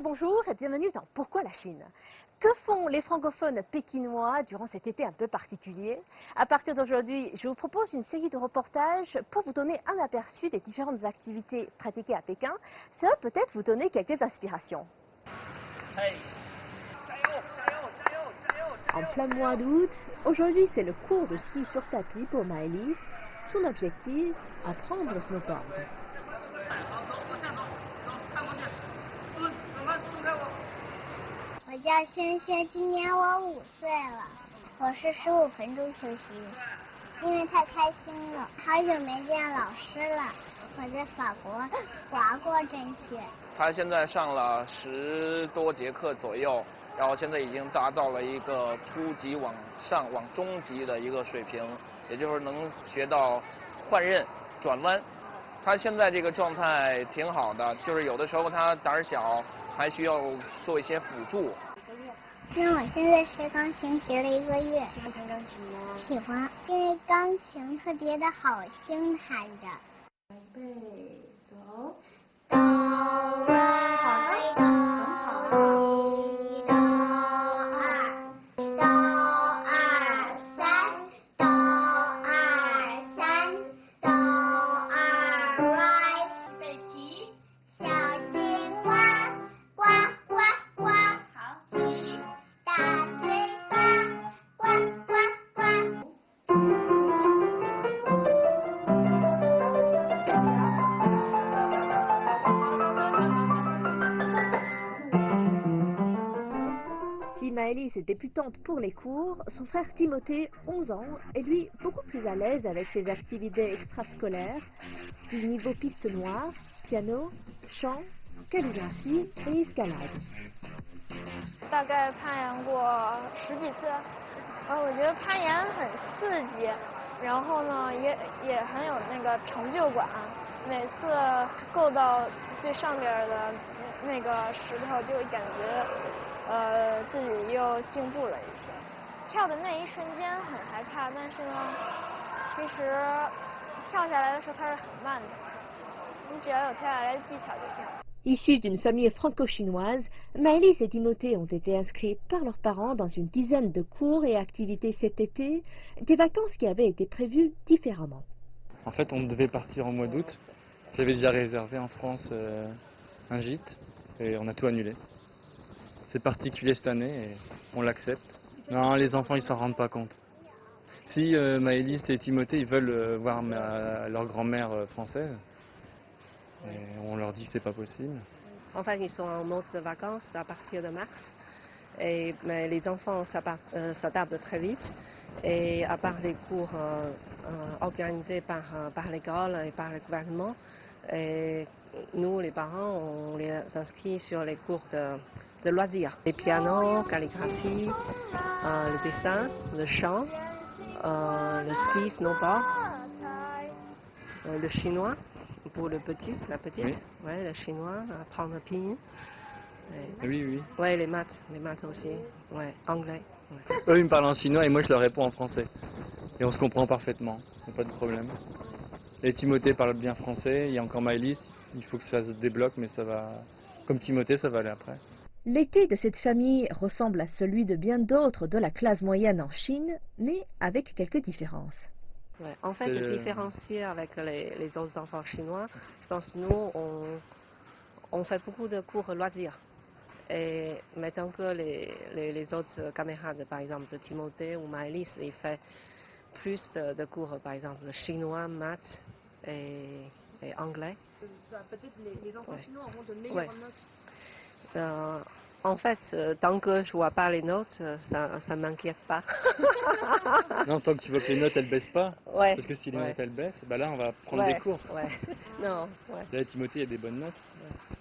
Bonjour et bienvenue dans Pourquoi la Chine? Que font les francophones pékinois durant cet été un peu particulier? À partir d'aujourd'hui, je vous propose une série de reportages pour vous donner un aperçu des différentes activités pratiquées à Pékin. Ça va peut-être vous donner quelques inspirations. En plein mois d'août, aujourd'hui c'est le cours de ski sur tapis pour Maëlys. Son objectif, apprendre le snowboard. 我叫轩轩，今年我5岁了，我是15分钟休息，因为太开心了，好久没见老师了。我在法国滑过真雪。他现在上了10多节课左右，然后现在已经达到了一个初级往中级的一个水平，也就是能学到换刃、转弯。他现在这个状态挺好的，就是有的时候他胆小，还需要做一些辅助。那我现在学钢琴学了1个月。喜欢弹钢琴吗？喜欢，因为钢琴特别的好听，弹着。预备，走。哆来哆咪哆二，哆二三，哆二三，哆二来。预备起，小青蛙，呱呱呱。好，起。大嘴巴，呱呱呱。Si Maëlys est débutante pour les cours, son frère Timothée, 11 ans, est lui beaucoup plus à l'aise avec ses activités extrascolaires, style niveau piste noire, piano, chant, calligraphie et escalade. 大概攀岩过10几次，我觉得攀岩很刺激，然后呢也很有那个成就感，每次够到最上边的那个石头，就会感觉自己又进步了一些。跳的那一瞬间很害怕，但是呢，其实跳下来的时候它是很慢的，你只要有跳下来的技巧就行。 Issus d'une famille franco-chinoise, Maëlys et Timothée ont été inscrits par leurs parents dans une dizaine de cours et activités cet été, des vacances qui avaient été prévues différemment. En fait, on devait partir en mois d'août. J'avais déjà réservé en France un gîte et on a tout annulé. C'est particulier cette année et on l'accepte. Non, les enfants ils s'en rendent pas compte. Si Maëlys et Timothée ils veulent voir leur grand-mère française, et on leur dit que c'est pas possible. En fait, ils sont en mode de vacances à partir de mars. Mais les enfants s'adaptent très vite. Et à part les cours organisés par l'école et par le gouvernement, et nous, les parents, on les inscrit sur les cours de loisirs. Les pianos, calligraphie, le dessin, le chant, le ski, snowboard, le chinois. Pour le petit, la petite, oui. Ouais, le chinois, apprendre le pinyin. Oui, oui. Ouais, les maths aussi, ouais, anglais. Ouais. Eux, ils me parlent en chinois et moi, je leur réponds en français. Et on se comprend parfaitement, il n'y a pas de problème. Et Timothée parle bien français, il y a encore Maëlys, il faut que ça se débloque, mais ça va... Comme Timothée, ça va aller après. L'été de cette famille ressemble à celui de bien d'autres de la classe moyenne en Chine, mais avec quelques différences. Ouais. En fait, différencier avec les autres enfants chinois, je pense que nous, on fait beaucoup de cours loisirs. Et maintenant que les autres camarades, par exemple de Timothée ou Maëlys, ils font plus de cours, par exemple chinois, maths et anglais. Peut-être les enfants chinois auront de meilleures notes. En fait, tant que je vois pas les notes, ça ne m'inquiète pas. Non, tant que tu vois que les notes elles baissent pas, ouais, parce que si les ouais. notes elles baissent, bah là on va prendre des cours. Ouais. Non, ouais. Là, Timothée, il y a des bonnes notes. Ouais.